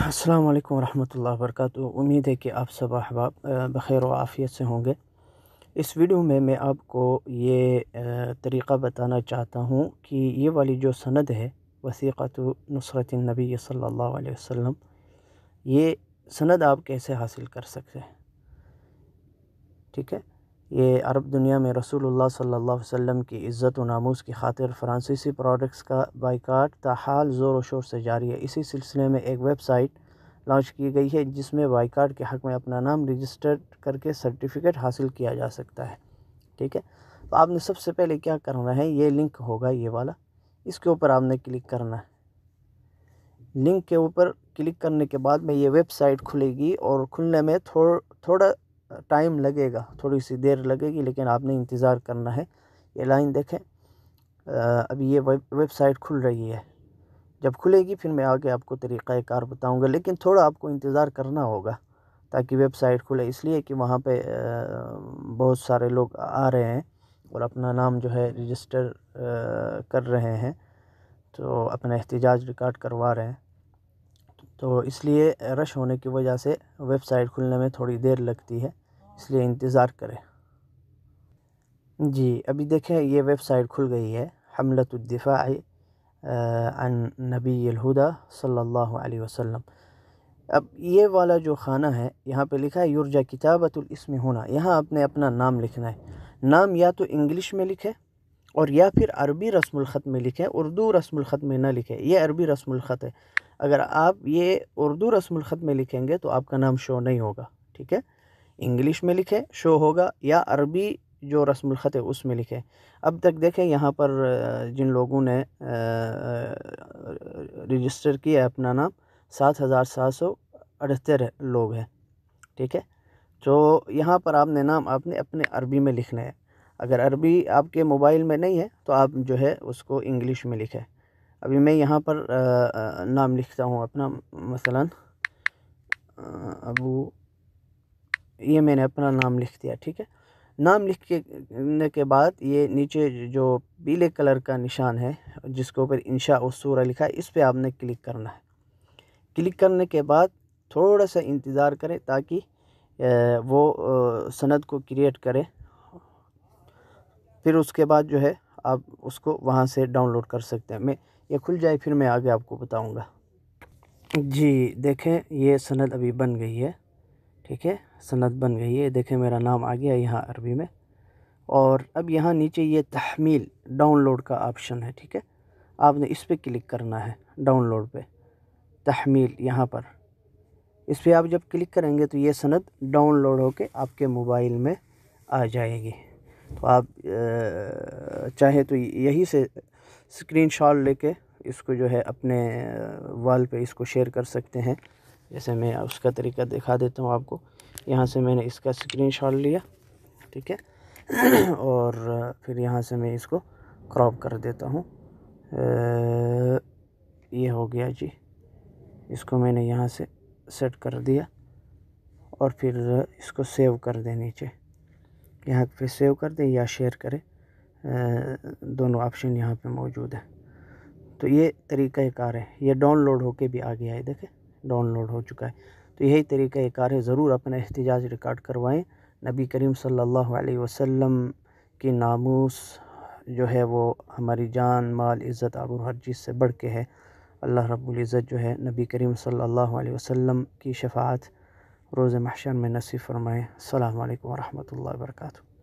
अस्सलाम वालेकुम रहमतुल्लाहि व बरकातुहू। उम्मीद है कि आप सब अहबाब बख़ैर व आफ़ियत से होंगे। इस वीडियो में मैं आपको ये तरीक़ा बताना चाहता हूँ कि ये वाली जो सनद है वसीक़तु नुसरतिन नबी सल्लल्लाहु अलैहि वसल्लम, ये सनद आप कैसे हासिल कर सकते हैं। ठीक है, ये अरब दुनिया में रसूलुल्लाह सल्लल्लाहु अलैहि वसल्लम की इज़्ज़त व नामूस की खातिर फ़्रांसीसी प्रोडक्ट्स का बाइकाट ताहाल ज़ोर व शोर से जारी है। इसी सिलसिले में एक वेबसाइट लॉन्च की गई है जिसमें बाइकाट के हक़ में अपना नाम रजिस्टर करके सर्टिफिकेट हासिल किया जा सकता है। ठीक है, तो आपने सबसे पहले क्या करना है, ये लिंक होगा ये वाला, इसके ऊपर आपने क्लिक करना है। लिंक के ऊपर क्लिक करने के बाद में ये वेबसाइट खुलेगी और खुलने में थोड़ा टाइम लगेगा, थोड़ी सी देर लगेगी, लेकिन आपने इंतज़ार करना है। ये लाइन देखें, अभी ये वेबसाइट खुल रही है। जब खुलेगी फिर मैं आगे आपको तरीक़ा कार बताऊंगा, लेकिन थोड़ा आपको इंतज़ार करना होगा ताकि वेबसाइट खुले, इसलिए कि वहाँ पे बहुत सारे लोग आ रहे हैं और अपना नाम जो है रजिस्टर कर रहे हैं, तो अपना एहतिजाज रिकॉर्ड करवा रहे हैं, तो इसलिए रश होने की वजह से वेबसाइट खुलने में थोड़ी देर लगती है, इसलिए इंतज़ार करें। जी, अभी देखें ये वेबसाइट खुल गई है, हमलतुद्दिफ़ा अन नबील हुदा सल्लल्लाहु अलैहि वसल्लम। अब ये वाला जो खाना है, यहाँ पे लिखा है युरजा किताबतुल इस्म होना, यहाँ आपने अपना नाम लिखना है। नाम या तो इंग्लिश में लिखे और या फिर अरबी रस्मुल ख़त में लिखे, उर्दू रस्मुल ख़त में ना लिखे। ये अरबी रस्मुल ख़त है, अगर आप ये उर्दू रस्मुल ख़त में लिखेंगे तो आपका नाम शो नहीं होगा। ठीक है, इंग्लिश में लिखे शो होगा या अरबी जो रस्मुल ख़त है उसमें लिखे। अब तक देखें यहाँ पर जिन लोगों ने रजिस्टर किया अपना नाम 7,778 लोग हैं। ठीक है, तो यहाँ पर आपने नाम आपने अपने अरबी में लिखना है। अगर अरबी आपके मोबाइल में नहीं है तो आप जो है उसको इंग्लिश में लिखें। अभी मैं यहाँ पर नाम लिखता हूँ अपना, मसलन अबू, ये मैंने अपना नाम लिख दिया। ठीक है, नाम लिखने के बाद ये नीचे जो पीले कलर का निशान है जिसके ऊपर इंशा और सूरा लिखा है, इस पे आपने क्लिक करना है। क्लिक करने के बाद थोड़ा सा इंतज़ार करें ताकि वो सनद को क्रिएट करे, फिर उसके बाद जो है आप उसको वहाँ से डाउनलोड कर सकते हैं। मैं ये खुल जाए फिर मैं आगे आपको बताऊँगा। जी देखें, ये सनद अभी बन गई है। ठीक है, सनद बन गई है, देखें मेरा नाम आ गया यहाँ अरबी में, और अब यहाँ नीचे ये तहमील डाउनलोड का ऑप्शन है। ठीक है, आपने इस पे क्लिक करना है, डाउनलोड पे तहमील, यहाँ पर इस पे आप जब क्लिक करेंगे तो ये सनद डाउनलोड होके आपके मोबाइल में आ जाएगी। तो आप चाहे तो यही से स्क्रीनशॉट लेके इसको जो है अपने वॉल पे इसको शेयर कर सकते हैं। जैसे मैं उसका तरीका दिखा देता हूँ आपको। यहाँ से मैंने इसका स्क्रीनशॉट लिया, ठीक है, और फिर यहाँ से मैं इसको क्रॉप कर देता हूँ। ये हो गया जी, इसको मैंने यहाँ से सेट कर दिया और फिर इसको सेव कर दें। नीचे यहाँ पे सेव कर दें या शेयर करें, दोनों ऑप्शन यहाँ पे मौजूद है। तो ये तरीक़ा कार है, ये डाउनलोड होके भी आ गया है, देखें डाउनलोड हो चुका है। तो यही तरीक़ा कार है, ज़रूर अपना एहतिजाज रिकॉर्ड करवाएं। नबी करीम सल्लल्लाहु अलैहि वसल्लम की नामूस जो है वो हमारी जान, माल, इज़्ज़त, आबरू हर चीज़ से बढ़ के है। अल्लाह रब्बुल इज़्ज़त जो है नबी करीम सल्लल्लाहु अलैहि वसल्लम की शफ़ाअत रोज़ महशर में नसीब फरमाए। अस्सलामु अलैकुम व रहमतुल्लाहि व बरकातुहू।